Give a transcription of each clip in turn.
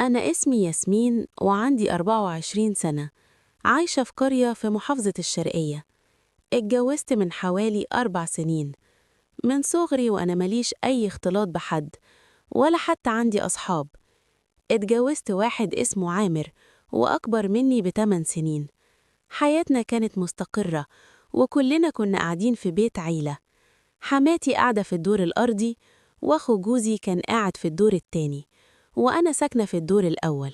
أنا اسمي ياسمين وعندي 24 سنة، عايشة في قرية في محافظة الشرقية. اتجوزت من حوالي 4 سنين. من صغري وأنا ماليش أي اختلاط بحد ولا حتى عندي أصحاب. اتجوزت واحد اسمه عامر وأكبر مني ب8 سنين. حياتنا كانت مستقرة وكلنا كنا قاعدين في بيت عيلة. حماتي قاعدة في الدور الأرضي وأخو جوزي كان قاعد في الدور التاني، وأنا ساكنة في الدور الأول.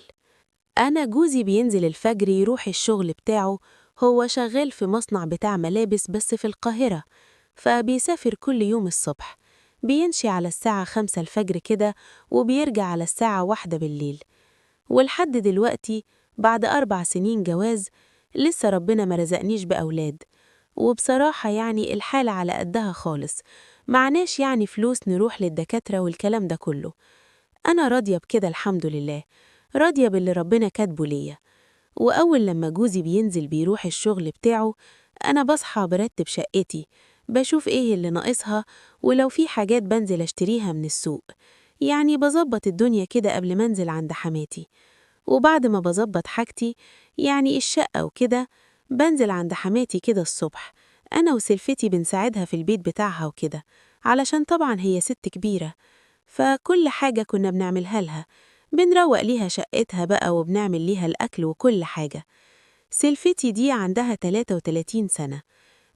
أنا جوزي بينزل الفجر يروح الشغل بتاعه، هو شغال في مصنع بتاع ملابس بس في القاهرة، فبيسافر كل يوم الصبح، بيمشي على الساعة 5 الفجر كده وبيرجع على الساعة 1 بالليل. ولحد دلوقتي بعد 4 سنين جواز لسه ربنا ما رزقنيش بأولاد. وبصراحة يعني الحالة على قدها خالص، معناش يعني فلوس نروح للدكاترة والكلام ده كله. أنا راضية بكده الحمد لله، راضية باللي ربنا كاتبه ليا. وأول لما جوزي بينزل بيروح الشغل بتاعه، أنا بصحى برتب شقتي، بشوف إيه اللي ناقصها، ولو في حاجات بنزل أشتريها من السوق. يعني بظبط الدنيا كده قبل ما أنزل عند حماتي. وبعد ما بظبط حاجتي يعني الشقة وكده، بنزل عند حماتي كده الصبح، أنا وسلفتي بنساعدها في البيت بتاعها وكده، علشان طبعا هي ست كبيرة، فكل حاجة كنا بنعملها لها، بنروق ليها شقتها بقى وبنعمل ليها الأكل وكل حاجة. سلفتي دي عندها 33 سنة،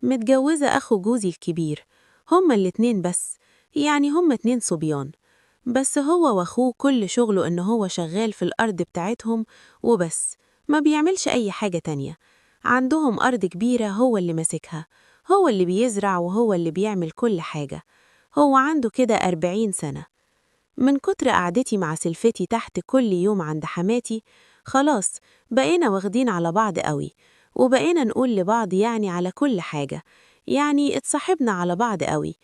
متجوزة أخو جوزي الكبير. هما الاتنين بس، يعني هما 2 صبيان. بس هو واخوه كل شغله إن هو شغال في الأرض بتاعتهم وبس، ما بيعملش أي حاجة تانية. عندهم أرض كبيرة هو اللي ماسكها، هو اللي بيزرع وهو اللي بيعمل كل حاجة. هو عنده كده 40 سنة. من كتر قعدتي مع سلفتي تحت كل يوم عند حماتي، خلاص بقينا واخدين على بعض قوي، وبقينا نقول لبعض يعني على كل حاجة، يعني اتصاحبنا على بعض قوي.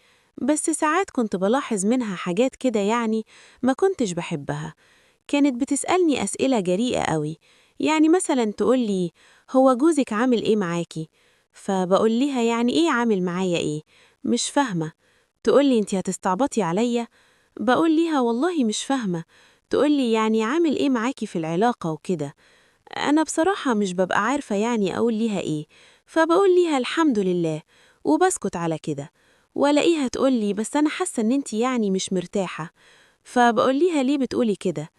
بس ساعات كنت بلاحظ منها حاجات كده يعني ما كنتش بحبها. كانت بتسألني أسئلة جريئة قوي، يعني مثلا تقولي: هو جوزك عامل إيه معاكي؟ فبقول لها: يعني إيه عامل معايا إيه؟ مش فاهمة. تقولي: انتي هتستعبطي عليا؟ بقول ليها: والله مش فاهمة. تقولي: يعني عامل إيه معاكي في العلاقة وكده؟ أنا بصراحة مش ببقى عارفة يعني أقول ليها إيه، فبقول ليها الحمد لله وبسكت على كده. ولاقيها تقولي: بس أنا حاسة إن انتي يعني مش مرتاحة. فبقول ليها: ليه بتقولي كده؟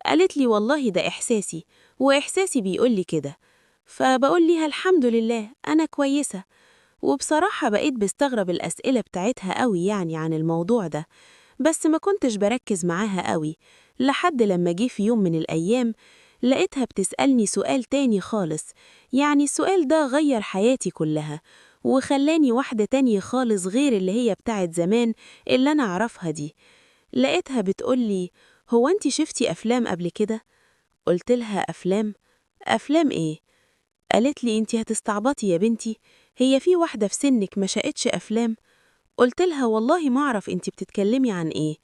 قالت لي: والله ده إحساسي، وإحساسي بيقولي كده. فبقول ليها: الحمد لله أنا كويسة. وبصراحة بقيت بستغرب الأسئلة بتاعتها قوي يعني عن الموضوع ده، بس ما كنتش بركز معاها قوي، لحد لما جه في يوم من الأيام لقيتها بتسألني سؤال تاني خالص. يعني السؤال ده غير حياتي كلها، وخلاني واحدة تانية خالص غير اللي هي بتاعت زمان اللي أنا أعرفها دي. لقيتها بتقولي: هو أنتي شفتي أفلام قبل كده؟ قلت لها: أفلام؟ أفلام إيه؟ قالت لي: أنتي هتستعبطي يا بنتي، هي في واحدة في سنك ما شاءتش أفلام؟ قلت لها: والله ما أعرف أنتي بتتكلمي عن إيه.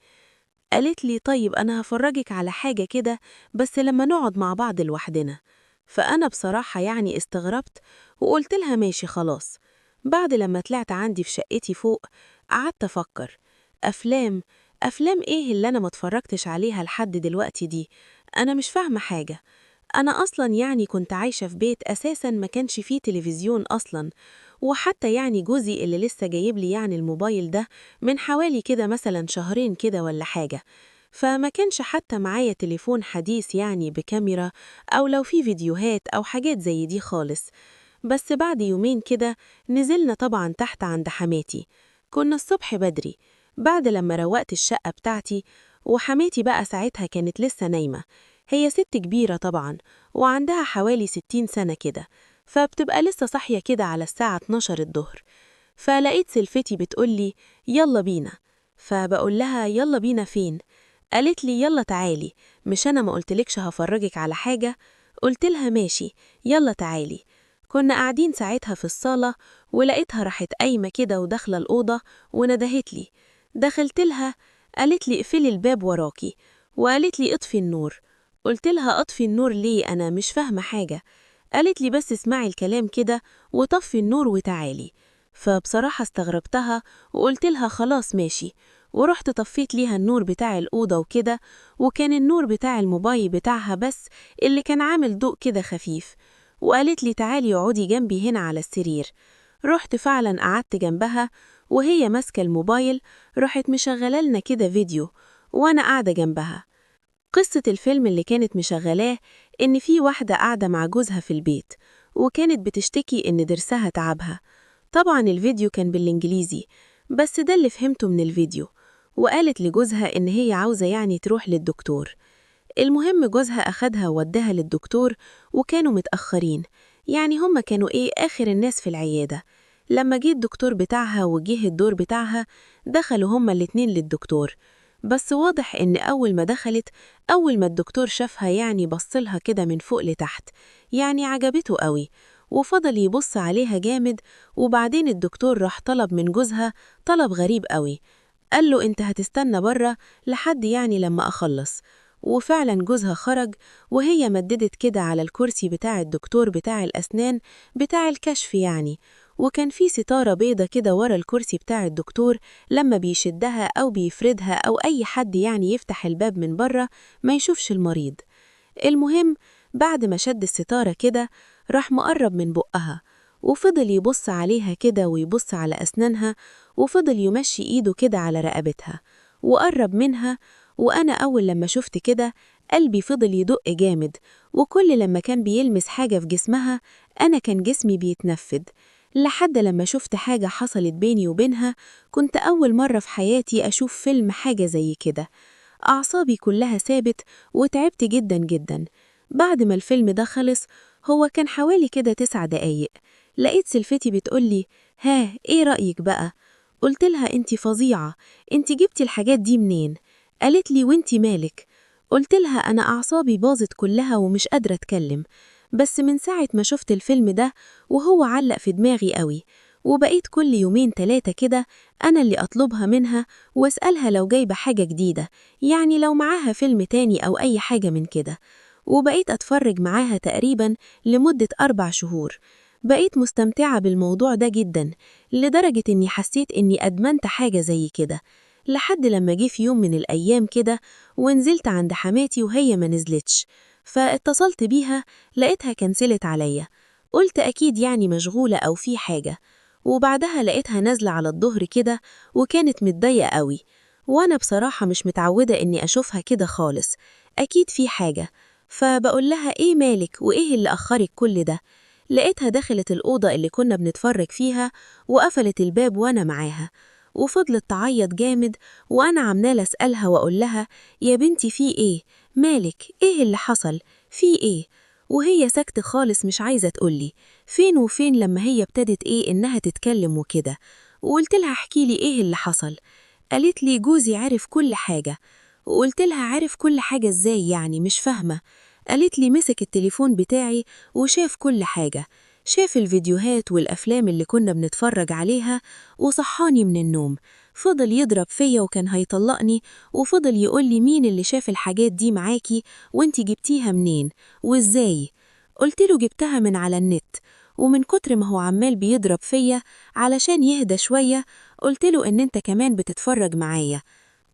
قالت لي: طيب أنا هفرجك على حاجة كده، بس لما نقعد مع بعض لوحدنا. فأنا بصراحة يعني استغربت وقلت لها: ماشي خلاص. بعد لما طلعت عندي في شقتي فوق، قعدت أفكر: أفلام؟ أفلام إيه اللي أنا ما اتفرجتش عليها لحد دلوقتي دي؟ أنا مش فاهمة حاجة. أنا أصلاً يعني كنت عايشة في بيت أساساً ما كانش فيه تلفزيون أصلاً، وحتى يعني جوزي اللي لسه جايب لي يعني الموبايل ده من حوالي كده مثلاً شهرين كده ولا حاجة، فما كانش حتى معايا تليفون حديث يعني بكاميرا، أو لو في فيديوهات أو حاجات زي دي خالص. بس بعد يومين كده نزلنا طبعاً تحت عند حماتي. كنا الصبح بدري بعد لما روقت الشقة بتاعتي، وحماتي بقى ساعتها كانت لسه نايمة. هي ست كبيرة طبعاً، وعندها حوالي 60 سنة كده، فبتبقى لسه صاحية كده على الساعة 12 الظهر. فلقيت سلفتي بتقولي: يلا بينا. فبقول لها: يلا بينا فين؟ قالت لي: يلا تعالي، مش أنا ما قلتلكش هفرجك على حاجة؟ قلت لها: ماشي، يلا تعالي. كنا قاعدين ساعتها في الصالة، ولقيتها راحت قايمة كده وداخلة الأوضة وندهت لي. دخلت لها، قالت لي: اقفلي الباب وراكي، وقالت لي: اطفي النور. قلت لها: اطفي النور ليه؟ أنا مش فاهمة حاجة. قالت لي: بس اسمعي الكلام كده وطفي النور وتعالي. فبصراحة استغربتها وقلت لها: خلاص ماشي. ورحت طفيت ليها النور بتاع الأوضة وكده، وكان النور بتاع الموبايل بتاعها بس اللي كان عامل ضوء كده خفيف، وقالت لي تعالي اقعدي جنبي هنا على السرير. رحت فعلا قعدت جنبها وهي ماسكة الموبايل، راحت مشغلة لنا كده فيديو وأنا قاعدة جنبها. قصة الفيلم اللي كانت مشغلاه إن في واحدة قاعدة مع جوزها في البيت، وكانت بتشتكي إن ضرسها تعبها. طبعا الفيديو كان بالإنجليزي، بس ده اللي فهمته من الفيديو. وقالت لجوزها إن هي عاوزة يعني تروح للدكتور. المهم جوزها أخدها وودها للدكتور، وكانوا متأخرين، يعني هما كانوا آخر الناس في العيادة. لما جه الدكتور بتاعها وجه الدور بتاعها، دخلوا هما الاتنين للدكتور. بس واضح إن أول ما الدكتور شافها يعني بصلها كده من فوق لتحت، يعني عجبته قوي، وفضل يبص عليها جامد. وبعدين الدكتور راح طلب من جوزها طلب غريب قوي، قال له انت هتستنى بره لحد يعني لما أخلص. وفعلا جوزها خرج، وهي مددت كده على الكرسي بتاع الدكتور بتاع الأسنان بتاع الكشف يعني. وكان في ستارة بيضة كده ورا الكرسي بتاع الدكتور، لما بيشدها أو بيفردها أو أي حد يعني يفتح الباب من بره ما يشوفش المريض. المهم بعد ما شد الستارة كده، راح مقرب من بقها، وفضل يبص عليها كده ويبص على أسنانها، وفضل يمشي إيده كده على رقبتها وقرب منها. وأنا أول لما شفت كده قلبي فضل يدق جامد، وكل لما كان بيلمس حاجة في جسمها أنا كان جسمي بيتنفد. لحد لما شفت حاجة حصلت بيني وبينها، كنت أول مرة في حياتي أشوف فيلم حاجة زي كده. أعصابي كلها ثابت وتعبت جدا جدا. بعد ما الفيلم ده خلص، هو كان حوالي كده 9 دقايق، لقيت سلفتي بتقولي ها ايه رأيك بقى؟ قلت لها انتي فظيعة، انتي جبتي الحاجات دي منين؟ قالت لي وانتي مالك؟ قلت لها أنا أعصابي باظت كلها ومش قادرة أتكلم، بس من ساعة ما شفت الفيلم ده وهو علق في دماغي قوي، وبقيت كل يومين 3 كده أنا اللي أطلبها منها وأسألها لو جايبة حاجة جديدة، يعني لو معاها فيلم تاني أو أي حاجة من كده. وبقيت أتفرج معاها تقريبا لمدة 4 شهور. بقيت مستمتعة بالموضوع ده جدا، لدرجة إني حسيت إني أدمنت حاجة زي كده. لحد لما جه في يوم من الأيام كده ونزلت عند حماتي وهي ما نزلتش، فاتصلت بيها لقيتها كنسلت عليا. قلت أكيد يعني مشغولة أو في حاجة. وبعدها لقيتها نازلة على الظهر كده، وكانت متضايقة قوي، وأنا بصراحة مش متعودة إني أشوفها كده خالص، أكيد في حاجة. فبقول لها إيه مالك وإيه اللي أخرك كل ده؟ لقيتها دخلت الأوضة اللي كنا بنتفرج فيها وقفلت الباب وأنا معاها، وفضلت تعيط جامد. وأنا عمالة أسألها وأقول لها يا بنتي في إيه؟ مالك؟ إيه اللي حصل؟ في إيه؟ وهي ساكتة خالص مش عايزة تقولي. فين وفين لما هي ابتدت إنها تتكلم وكده، وقلت لها احكي لي إيه اللي حصل. قالت لي جوزي عرف كل حاجة. وقلت لها عرف كل حاجة إزاي يعني؟ مش فاهمة. قالت لي مسك التليفون بتاعي وشاف كل حاجة، شاف الفيديوهات والأفلام اللي كنا بنتفرج عليها، وصحاني من النوم. فضل يضرب فيا وكان هيطلقني، وفضل يقول لي مين اللي شاف الحاجات دي معاكي وانتي جبتيها منين وازاي؟ قلت له جبتها من على النت. ومن كتر ما هو عمال بيضرب فيا علشان يهدى شوية، قلت له ان انت كمان بتتفرج معايا.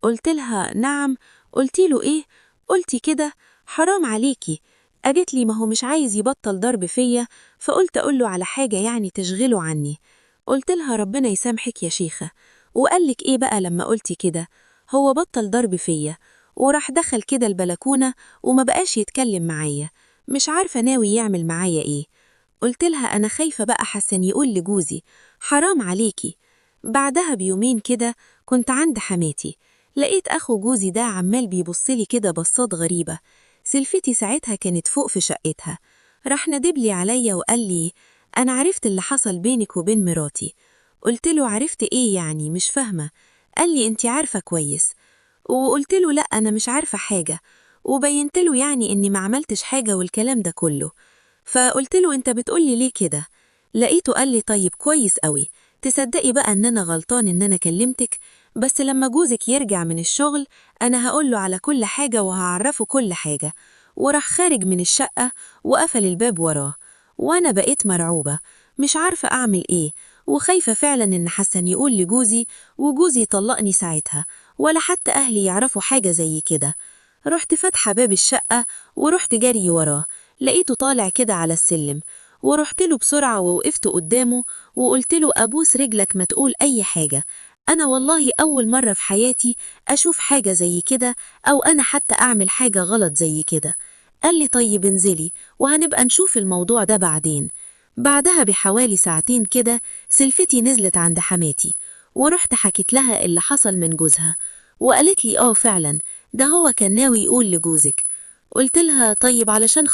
قلت لها نعم. قلتي له ايه؟ قلتي كده؟ حرام عليكي. قالت لي ما هو مش عايز يبطل ضرب فيا، فقلت اقول له على حاجة يعني تشغله عني. قلت لها ربنا يسامحك يا شيخة. وقالك ايه بقى لما قلتي كده؟ هو بطل ضرب فيا وراح دخل كده البلكونة وما بقاش يتكلم معايا، مش عارفة ناوي يعمل معايا ايه. قلت لها أنا خايفة بقى حسن يقول لجوزي. حرام عليكي. بعدها بيومين كده كنت عند حماتي، لقيت أخو جوزي ده عمال بيبصلي كده بصات غريبة. سلفتي ساعتها كانت فوق في شقتها، راح ندبلي عليا وقال لي أنا عرفت اللي حصل بينك وبين مراتي. قلت له عرفت إيه يعني؟ مش فاهمة. قال لي أنت عارفة كويس. وقلت له لأ أنا مش عارفة حاجة، وبينت له يعني إني ما عملتش حاجة والكلام ده كله. فقلت له انت بتقولي ليه كده؟ لقيته قال لي طيب كويس قوي، تصدقي بقى ان انا غلطان ان انا كلمتك، بس لما جوزك يرجع من الشغل انا هقوله على كل حاجة وهعرفه كل حاجة. وراح خارج من الشقة وقفل الباب وراه. وانا بقيت مرعوبة، مش عارفة اعمل ايه، وخايفة فعلا ان حسن يقول لجوزي وجوزي يطلقني ساعتها، ولا حتى أهلي يعرفوا حاجة زي كده. رحت فاتحة باب الشقة ورحت جري وراه، لقيته طالع كده على السلم، ورحت له بسرعة ووقفت قدامه وقلت له أبوس رجلك ما تقول أي حاجة، أنا والله أول مرة في حياتي أشوف حاجة زي كده، أو أنا حتى أعمل حاجة غلط زي كده. قال لي طيب انزلي وهنبقى نشوف الموضوع ده بعدين. بعدها بحوالي ساعتين كده سلفتي نزلت عند حماتي، ورحت حكيت لها اللي حصل من جوزها، وقالت لي فعلا ده هو كان ناوي يقول لجوزك. قلت لها طيب علشان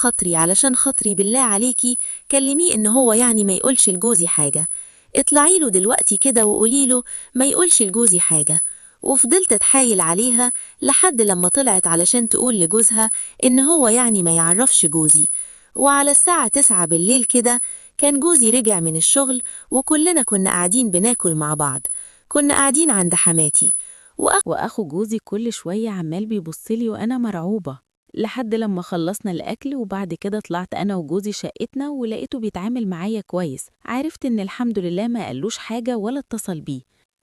خاطري بالله عليكي كلميه إن هو يعني ما يقولش لجوزي حاجة، اطلعي له دلوقتي كده وقولي له ما يقولش لجوزي حاجة. وفضلت اتحايل عليها لحد لما طلعت علشان تقول لجوزها إن هو يعني ما يعرفش جوزي. وعلى الساعة 9 بالليل كده كان جوزي رجع من الشغل، وكلنا كنا قاعدين بناكل مع بعض، كنا قاعدين عند حماتي. وأخو جوزي كل شوية عمال بيبصلي وأنا مرعوبة، لحد لما خلصنا الأكل وبعد كده طلعت أنا وجوزي شقتنا ولقيته بيتعامل معايا كويس. عرفت إن الحمد لله ما قالوش حاجة ولا اتصل بيه.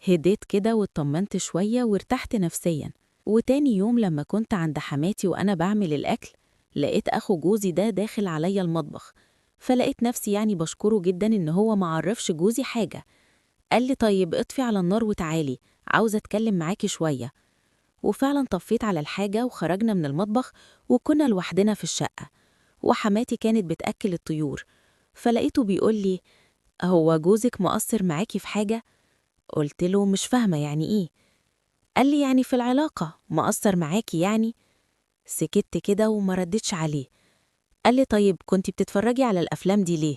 هديت كده واطمنت شوية وارتحت نفسيا. وتاني يوم لما كنت عند حماتي وأنا بعمل الأكل، لقيت أخو جوزي ده داخل عليا المطبخ، فلقيت نفسي يعني بشكره جدا إن هو معرفش جوزي حاجة. قال لي طيب اطفي على النار وتعالي، عاوزة أتكلم معاكي شوية. وفعلا طفيت على الحاجة وخرجنا من المطبخ، وكنا لوحدنا في الشقة، وحماتي كانت بتأكل الطيور. فلقيته بيقول لي هو جوزك مقصر معاكي في حاجة؟ قلت له مش فاهمة يعني إيه؟ قال لي يعني في العلاقة مقصر معاكي يعني. سكت كده وما ردتش عليه. قال لي طيب كنتي بتتفرجي على الأفلام دي ليه؟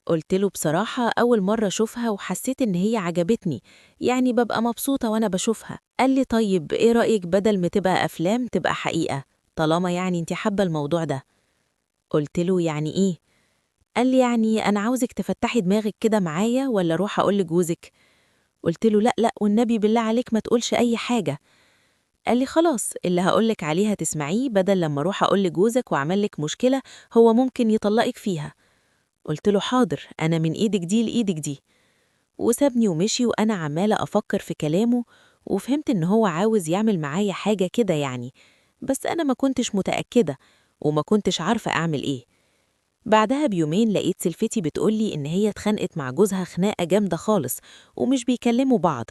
قلت له بصراحة أول مرة أشوفها وحسيت إن هي عجبتني، يعني ببقى مبسوطة وأنا بشوفها. قال لي طيب إيه رأيك بدل ما تبقى أفلام تبقى حقيقة، طالما يعني أنت حابة الموضوع ده؟ قلت له يعني إيه؟ قال لي يعني أنا عاوزك تفتحي دماغك كده معايا ولا أروح أقول لجوزك؟ قلت له لأ والنبي بالله عليك ما تقولش أي حاجة. قال لي خلاص اللي هقولك عليه هتسمعيه، بدل لما أروح أقول لجوزك وأعملك مشكلة هو ممكن يطلقك فيها. قلت له حاضر، أنا من إيدك دي لإيدك دي. وسابني ومشي وأنا عمالة أفكر في كلامه، وفهمت إن هو عاوز يعمل معايا حاجة كده يعني، بس أنا ما كنتش متأكدة وما كنتش عارفة أعمل إيه. بعدها بيومين لقيت سلفتي بتقولي إن هي اتخانقت مع جوزها خناقة جامدة خالص ومش بيكلموا بعض،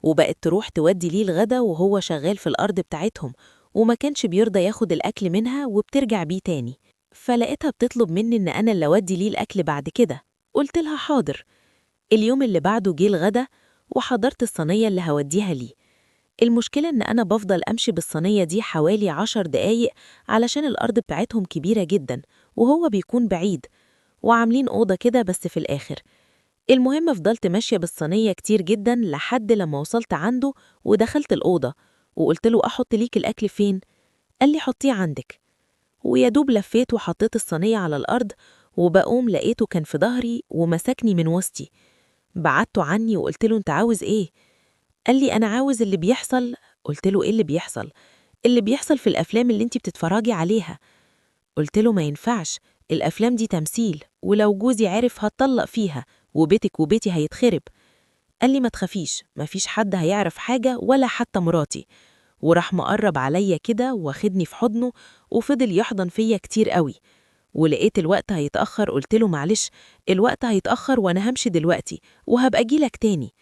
وبقت تروح تودي ليه الغدا وهو شغال في الأرض بتاعتهم، وما كانش بيرضى ياخد الأكل منها وبترجع بيه تاني. فلقيتها بتطلب مني إن أنا اللي أودي ليه الأكل بعد كده. قلت لها حاضر. اليوم اللي بعده جه الغدا وحضرت الصينية اللي هوديها ليه. المشكلة إن أنا بفضل أمشي بالصينية دي حوالي 10 دقايق علشان الأرض بتاعتهم كبيرة جدا وهو بيكون بعيد، وعاملين أوضة كده بس في الآخر. المهم فضلت ماشية بالصينية كتير جدا لحد لما وصلت عنده ودخلت الأوضة وقلت له أحط ليك الأكل فين؟ قال لي حطيه عندك. ويدوب لفيت وحطيت الصينية على الأرض، وبقوم لقيته كان في ظهري ومسكني من وسطي. بعدته عني وقلت له أنت عاوز إيه؟ قال لي أنا عاوز اللي بيحصل. قلت له إيه اللي بيحصل؟ اللي بيحصل في الأفلام اللي أنت بتتفرجي عليها. قلت له ما ينفعش، الأفلام دي تمثيل، ولو جوزي عرف هتطلق فيها وبيتك وبيتي هيتخرب. قال لي ما تخافيش، مفيش حد هيعرف حاجة ولا حتى مراتي. وراح مقرب عليا كده واخدني في حضنه وفضل يحضن فيا كتير قوي. ولقيت الوقت هيتأخر، قلت له معلش الوقت هيتأخر وأنا همشي دلوقتي وهبقى أجيلك تاني.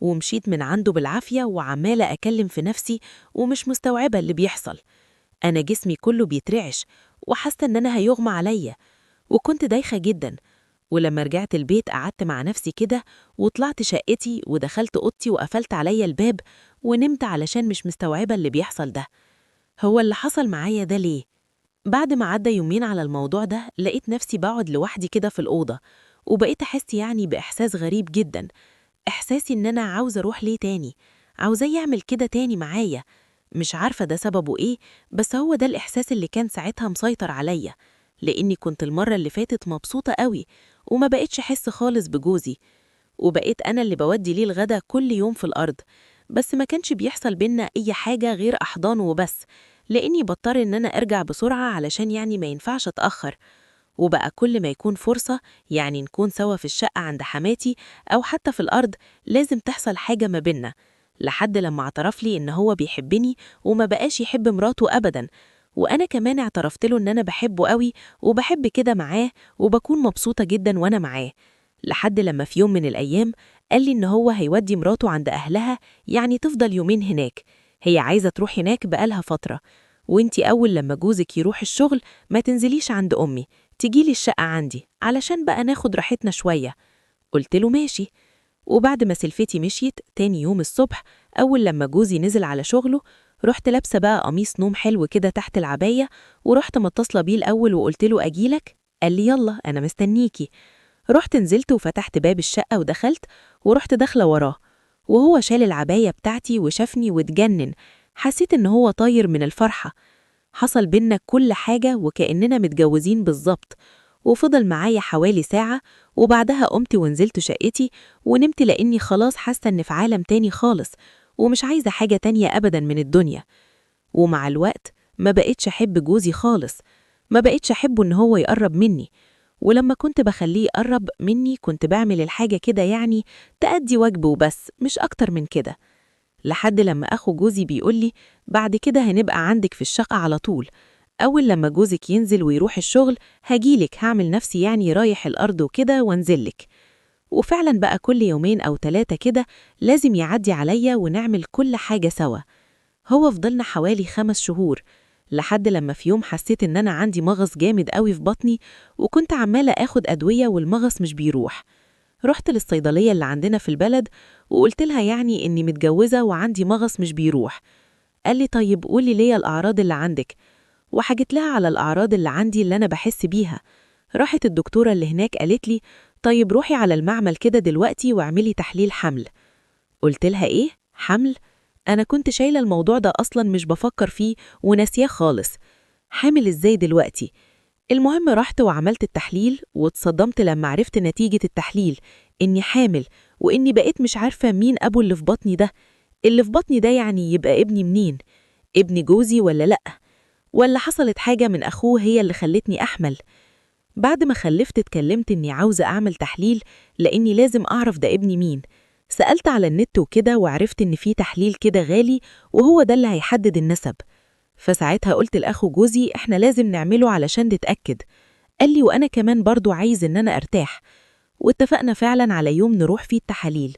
ومشيت من عنده بالعافية وعمالة أكلم في نفسي ومش مستوعبة اللي بيحصل. أنا جسمي كله بيترعش وحاسة إن أنا هيغمى عليا، وكنت دايخة جدا. ولما رجعت البيت قعدت مع نفسي كده وطلعت شقتي ودخلت أوضتي وقفلت عليا الباب ونمت علشان مش مستوعبة اللي بيحصل ده. هو اللي حصل معايا ده ليه؟ بعد ما عدى يومين على الموضوع ده لقيت نفسي بقعد لوحدي كده في الأوضة، وبقيت أحس يعني بإحساس غريب جدا، إحساسي إن أنا عاوزة أروح ليه تاني، عاوزاه يعمل كده تاني معايا. مش عارفة ده سببه إيه، بس هو ده الإحساس اللي كان ساعتها مسيطر عليا، لأني كنت المرة اللي فاتت مبسوطة قوي وما بقيتش أحس خالص بجوزي، وبقيت أنا اللي بودي ليه الغدا كل يوم في الأرض، بس ما كانش بيحصل بينا أي حاجة غير أحضان وبس، لأني بضطر إن أنا أرجع بسرعة علشان يعني ما ينفعش أتأخر. وبقى كل ما يكون فرصة يعني نكون سوا في الشقة عند حماتي أو حتى في الأرض لازم تحصل حاجة ما بينا، لحد لما اعترف لي إن هو بيحبني وما بقاش يحب مراته أبدا، وأنا كمان اعترفت له إن أنا بحبه قوي وبحب كده معاه وبكون مبسوطة جدا وأنا معاه. لحد لما في يوم من الأيام قال لي إن هو هيودي مراته عند أهلها، يعني تفضل يومين هناك، هي عايزة تروح هناك بقالها فترة، وانتي أول لما جوزك يروح الشغل ما تنزليش عند أمي، تجيلي الشقة عندي علشان بقى ناخد راحتنا شوية. قلت له ماشي. وبعد ما سلفتي مشيت تاني يوم الصبح، أول لما جوزي نزل على شغله، رحت لابسة بقى قميص نوم حلو كده تحت العباية، ورحت متصلة بيه الأول وقلت له أجيلك. قال لي يلا أنا مستنيكي. رحت نزلت وفتحت باب الشقة ودخلت، ورحت داخلة وراه، وهو شال العباية بتاعتي وشافني واتجنن، حسيت إن هو طاير من الفرحة. حصل بينا كل حاجة وكأننا متجوزين بالظبط، وفضل معايا حوالي ساعة، وبعدها قمت ونزلت شقتي ونمت لأني خلاص حاسة إن في عالم تاني خالص، ومش عايزة حاجة تانية أبدا من الدنيا. ومع الوقت ما بقتش أحب جوزي خالص، ما بقتش أحبه إن هو يقرب مني، ولما كنت بخليه يقرب مني كنت بعمل الحاجة كده يعني تأدي واجبه وبس، مش أكتر من كده. لحد لما أخو جوزي بيقولي بعد كده هنبقى عندك في الشقة على طول، أول لما جوزك ينزل ويروح الشغل هجيلك، هعمل نفسي يعني رايح الأرض وكده وانزلك. وفعلا بقى كل يومين أو 3 كده لازم يعدي عليا ونعمل كل حاجة سوا. هو فضلنا حوالي 5 شهور، لحد لما في يوم حسيت إن أنا عندي مغص جامد قوي في بطني، وكنت عمالة آخد أدوية والمغص مش بيروح. رحت للصيدلية اللي عندنا في البلد وقلت لها يعني إني متجوزة وعندي مغص مش بيروح. قال لي طيب قولي ليا الأعراض اللي عندك، وحكيت لها على الأعراض اللي عندي اللي أنا بحس بيها. راحت الدكتورة اللي هناك قالت لي طيب روحي على المعمل كده دلوقتي واعملي تحليل حمل. قلت لها إيه؟ حمل؟ أنا كنت شايلة الموضوع ده أصلا مش بفكر فيه وناسياه خالص. حامل إزاي دلوقتي؟ المهم رحت وعملت التحليل، واتصدمت لما عرفت نتيجة التحليل إني حامل، وإني بقيت مش عارفة مين أبو اللي في بطني ده. اللي في بطني ده يعني يبقى ابني منين؟ ابن جوزي ولا لأ؟ ولا حصلت حاجة من أخوه هي اللي خلتني أحمل؟ بعد ما خلفت اتكلمت إني عاوزة أعمل تحليل لأني لازم أعرف ده ابني مين. سألت على النت وكده وعرفت إن في تحليل كده غالي وهو ده اللي هيحدد النسب. فساعتها قلت لأخو جوزي إحنا لازم نعمله علشان نتأكد. قال لي وأنا كمان برضو عايز إن أنا أرتاح. واتفقنا فعلا على يوم نروح فيه التحاليل.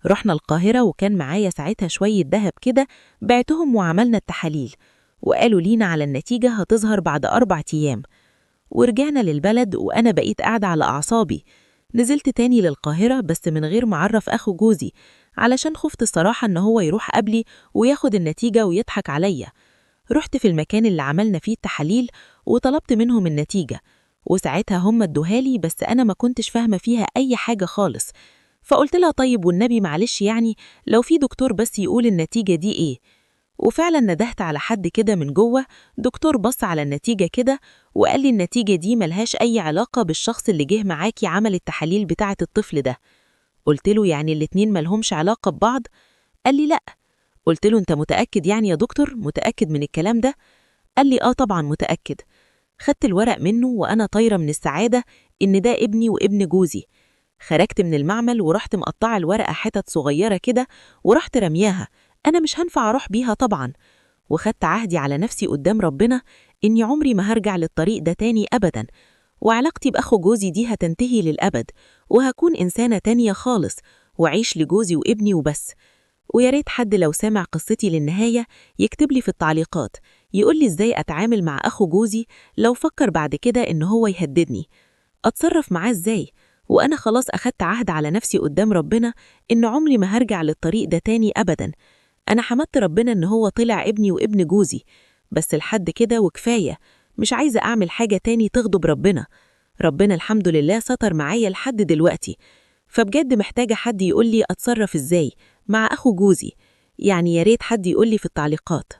رحنا القاهرة وكان معايا ساعتها شوية دهب كده، بعتهم وعملنا التحاليل، وقالوا لينا على النتيجة هتظهر بعد 4 أيام. ورجعنا للبلد وأنا بقيت قاعدة على أعصابي. نزلت تاني للقاهرة بس من غير ما أعرف أخو جوزي، علشان خفت الصراحة إن هو يروح قبلي وياخد النتيجة ويضحك عليا. رحت في المكان اللي عملنا فيه التحاليل وطلبت منهم النتيجة، وساعتها هم ادوهالي بس أنا ما كنتش فاهمة فيها أي حاجة خالص. فقلت لها طيب والنبي معلش يعني لو في دكتور بس يقول النتيجة دي إيه. وفعلا ندهت على حد كده من جوه، دكتور بص على النتيجة كده وقال لي النتيجة دي ملهاش أي علاقة بالشخص اللي جه معاكي عمل التحاليل بتاعة الطفل ده. قلت له يعني الاتنين ملهمش علاقة ببعض؟ قال لي لأ. قلت له أنت متأكد يعني يا دكتور، متأكد من الكلام ده؟ قال لي طبعا متأكد. خدت الورق منه وأنا طايرة من السعادة إن ده ابني وابن جوزي. خرجت من المعمل ورحت مقطعة الورقة حتت صغيرة كده ورحت رمياها، أنا مش هنفع أروح بيها طبعا. وخدت عهدي على نفسي قدام ربنا إني عمري ما هرجع للطريق ده تاني أبدا، وعلاقتي بأخو جوزي دي هتنتهي للأبد، وهكون إنسانة تانية خالص وعيش لجوزي وابني وبس. ويا ريت حد لو سامع قصتي للنهاية يكتب لي في التعليقات يقول لي إزاي أتعامل مع أخو جوزي لو فكر بعد كده إن هو يهددني، أتصرف معاه إزاي، وأنا خلاص أخدت عهد على نفسي قدام ربنا إن عمري ما هرجع للطريق ده تاني أبدا. أنا حمدت ربنا إن هو طلع ابني وابن جوزي، بس لحد كده وكفاية، مش عايزة أعمل حاجة تاني تغضب ربنا. ربنا الحمد لله ستر معايا لحد دلوقتي، فبجد محتاجة حد يقول لي أتصرف إزاي مع أخو جوزي. يعني يا ريت حد يقول لي في التعليقات.